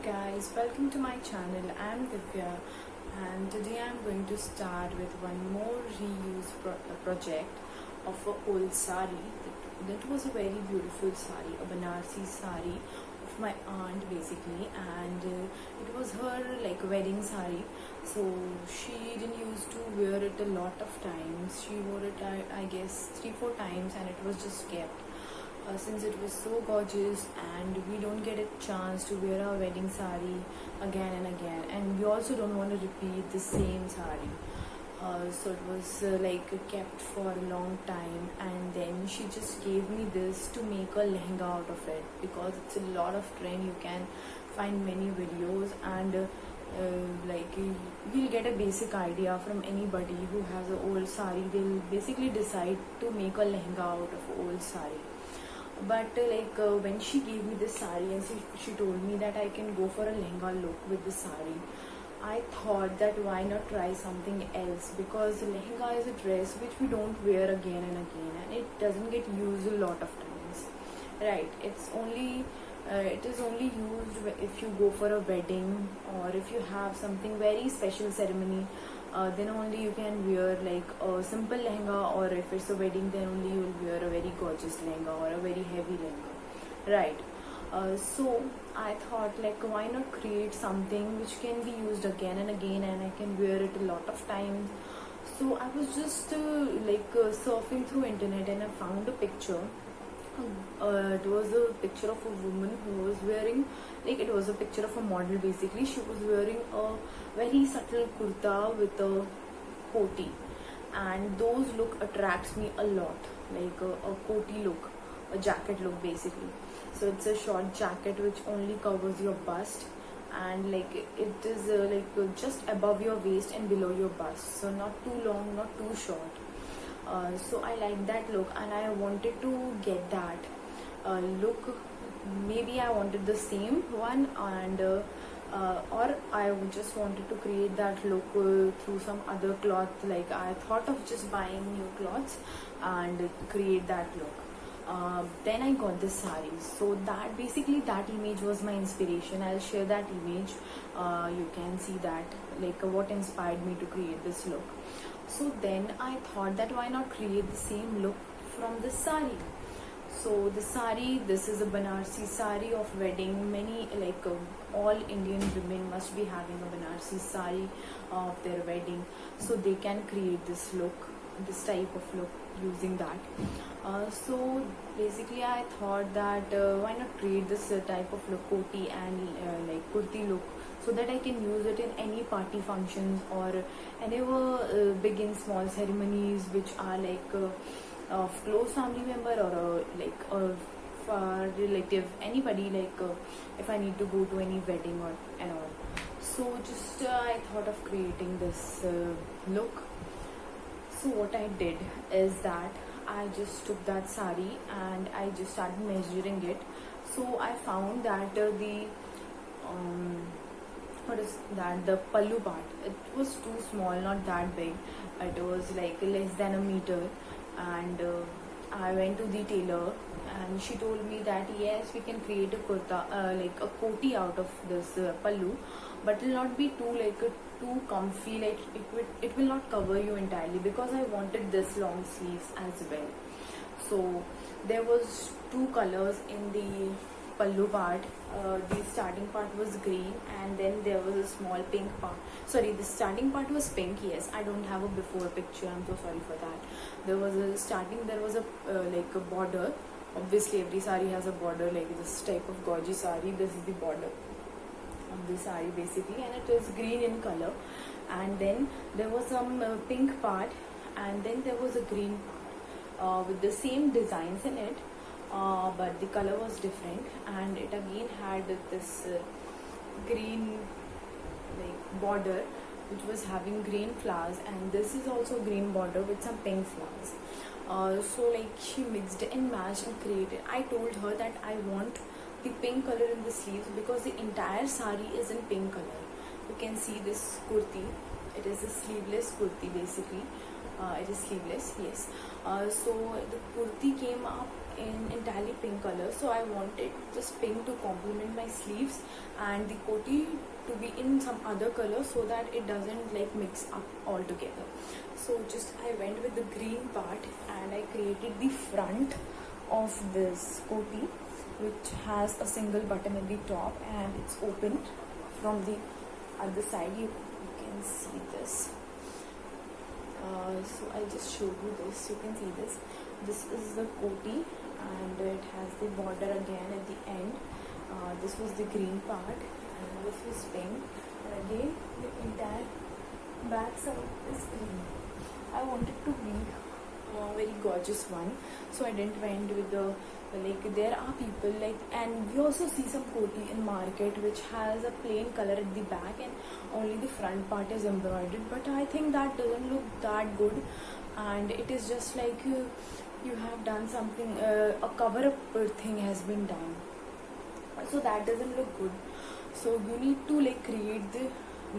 guys, welcome to my channel. I'm Divya and today I'm going to start with one more reuse project of a old sari. That was a very beautiful sari, a Banarsi sari of my aunt basically, and it was her like wedding sari. So she didn't used to wear it a lot of times. She wore it I guess 3-4 times and it was just kept. Since it was so gorgeous and we don't get a chance to wear our wedding sari again and again, and we also don't want to repeat the same sari, so it was like kept for a long time, and then she just gave me this to make a lehenga out of it because it's a lot of trend. You can find many videos and like you'll get a basic idea from anybody who has an old sari. They'll basically decide to make a lehenga out of old sari. But when she gave me this sari and she told me that I can go for a lehenga look with the sari, I thought that why not try something else, because lehenga is a dress which we don't wear again and again and it doesn't get used a lot of times, right? It is only used if you go for a wedding or if you have something very special ceremony. Then only you can wear like a simple lehenga, or if it's a wedding then only you will wear a very gorgeous lehenga or a very heavy lehenga, right? So I thought like why not create something which can be used again and again and I can wear it a lot of times. So I was just surfing through internet and I found a picture. It was a picture of a woman who was wearing, like it was a picture of a model basically. She was wearing a very subtle kurta with a koti, and those look attracts me a lot, like a koti look, a jacket look basically. So it's a short jacket which only covers your bust, and like it is just above your waist and below your bust, so not too long, not too short. So I like that look and I wanted to get that look. Maybe I wanted the same one, and or I just wanted to create that look through some other cloth. Like I thought of just buying new cloths and create that look. Then I got this sari, so that basically that image was my inspiration. I'll share that image. You can see that like what inspired me to create this look. So then I thought that why not create the same look from the sari. So the sari, this is a Banarsi sari of wedding. Many all Indian women must be having a Banarsi sari of their wedding, so they can create this look, this type of look using that. So basically I thought that why not create this type of look, koti and like kurti look, so that I can use it in any party functions or any big and small ceremonies which are like of close family member or a far relative, anybody, if I need to go to any wedding or and all. So just I thought of creating this look. So what I did is that I just took that sari and I just started measuring it. So I found that the pallu part, it was too small, not that big. It was like less than a meter, and I went to the tailor and she told me that yes, we can create a kurta, like a koti out of this pallu, but it will not be too comfy, like it will not cover you entirely, because I wanted this long sleeves as well. So there was two colors in the pallu part. The starting part was green and then there was a small pink part. Sorry, the starting part was pink. Yes, I don't have a before picture, I'm so sorry for that. There was a border. Obviously every sari has a border, like this type of gorgeous sari, this is the border of the sari basically, and it is green in color. And then there was some pink part, and then there was a green part with the same designs in it, but the color was different, and it again had this green border which was having green flowers, and this is also green border with some pink flowers. So she mixed and matched and created. I told her that I want the pink color in the sleeves because the entire sari is in pink color. You can see this kurti, it is a sleeveless kurti basically. It is sleeveless, yes. So the kurti came up in entirely pink color, so I wanted this pink to complement my sleeves and the koti to be in some other color so that it doesn't like mix up all together. So just I went with the green part and I created the front of this koti, which has a single button at the top and it's open from the other side. You can see this. So I'll just show you this. You can see this. This is the koti and it has the border again at the end. This was the green part and this was pink, and again the entire back side is green. I wanted to be a very gorgeous one, so I didn't went with the like there are people like, and we also see some koti in market which has a plain color at the back and only the front part is embroidered, but I think that doesn't look that good and it is just like you have done something, a cover up thing has been done, so that doesn't look good. So you need to like create the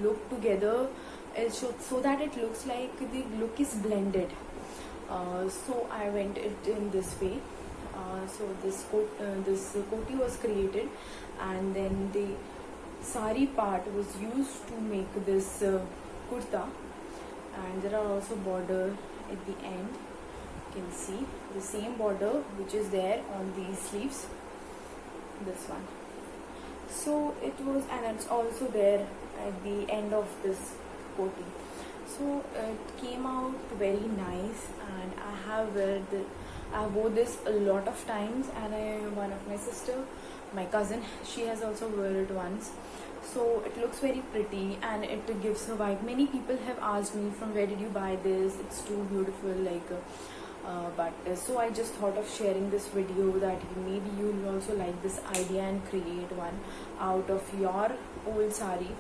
look together so that it looks like the look is blended. So I went it in this way. So this koti was created and then the sari part was used to make this kurta, and there are also border at the end. You can see the same border which is there on the sleeves, this one. So it was, and it's also there at the end of this koti. So it came out very nice and I wore this a lot of times, and one of my sister, my cousin, she has also worn it once. So it looks very pretty and it gives her vibe. Many people have asked me from where did you buy this, it's too beautiful, like so I just thought of sharing this video that maybe you will also like this idea and create one out of your old sari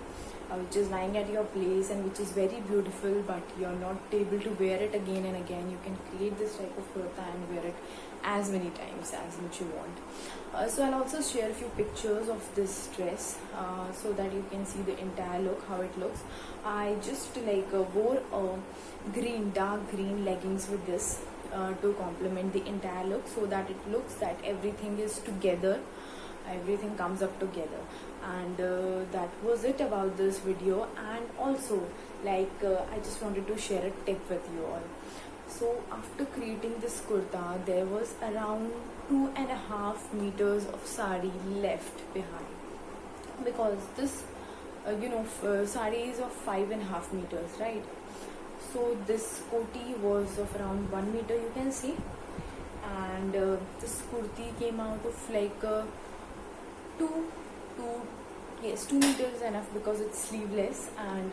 which is lying at your place and which is very beautiful, but you're not able to wear it again and again. You can create this type of kurta and wear it as many times as much you want. So I'll also share a few pictures of this dress so that you can see the entire look, how it looks. I just like wore dark green leggings with this to complement the entire look, so that it looks that everything is together, everything comes up together. And that was it about this video. And also like I just wanted to share a tip with you all. So after creating this kurta, there was around 2.5 meters of sari left behind, because this sari is of 5.5 meters, right? So this koti was of around 1 meter, you can see, and this kurti came out of like 2 meters is enough because it's sleeveless, and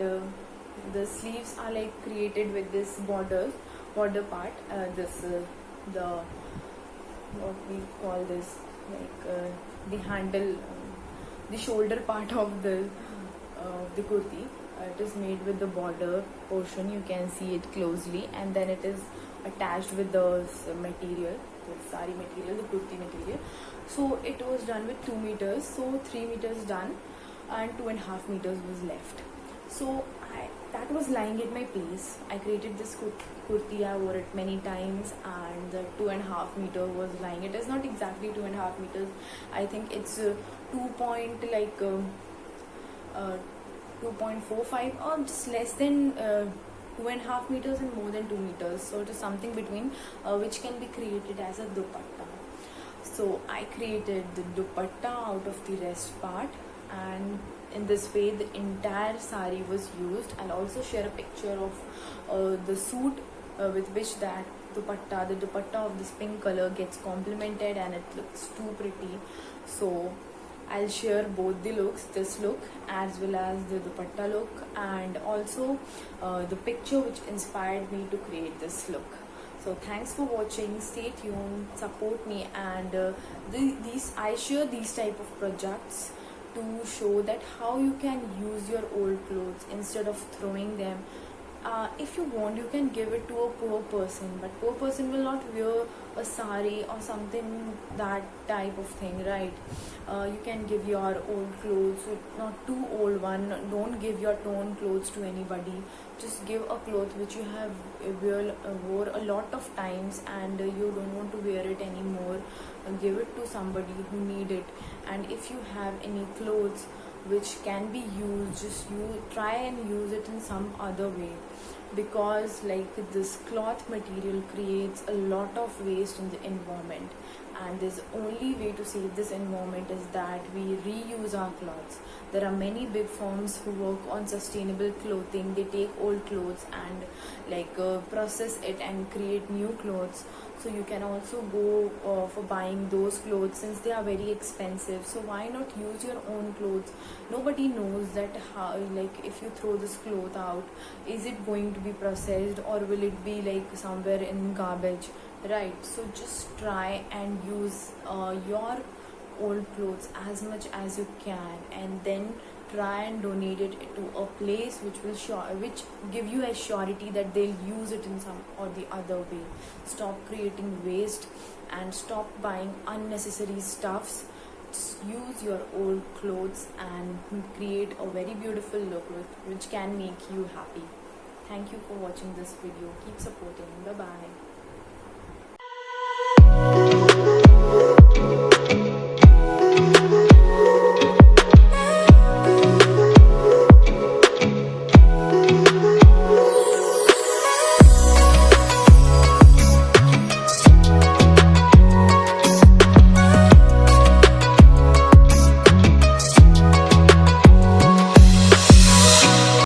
the sleeves are like created with this border part, the what we call this, like the handle, the shoulder part of the kurti. It is made with the border portion, you can see it closely, and then it is attached with the material, the sari material, the kurti material. So it was done with 2 meters, so 3 meters done and 2.5 meters was left. So that was lying at my place. I created this kurti, I wore it many times, and the 2.5 meter was lying. It is not exactly 2.5 meters. I think it's 2.45 or just less than 2.5 meters and more than 2 meters. So it is something between, which can be created as a dupatta. So I created the dupatta out of the rest part, and in this way the entire sari was used. I'll also share a picture of the suit with which that the dupatta of this pink color gets complemented, and it looks too pretty. So I'll share both the looks, this look as well as the dupatta look, and also the picture which inspired me to create this look. So thanks for watching, stay tuned, support me, and I share these type of projects to show that how you can use your old clothes instead of throwing them if you want, you can give it to a poor person, but poor person will not wear a sari or something, that type of thing, right? You can give your old clothes, not too old one. Don't give your torn clothes to anybody. Just give a cloth which you have wore a lot of times and you don't want to wear it anymore. Give it to somebody who need it. And if you have any clothes which can be used, just you try and use it in some other way, because like this cloth material creates a lot of waste in the environment, and there's only way to save this environment is that we reuse our clothes. There are many big firms who work on sustainable clothing. They take old clothes and process it and create new clothes. So you can also go for buying those clothes, since they are very expensive. So why not use your own clothes? Nobody knows that how, like if you throw this cloth out, is it going to be processed or will it be like somewhere in garbage, right? So just try and use your old clothes as much as you can, and then try and donate it to a place which give you a surety that they'll use it in some or the other way. Stop creating waste and stop buying unnecessary stuffs. Just use your old clothes and create a very beautiful look which can make you happy. Thank you for watching this video. Keep supporting. Bye bye.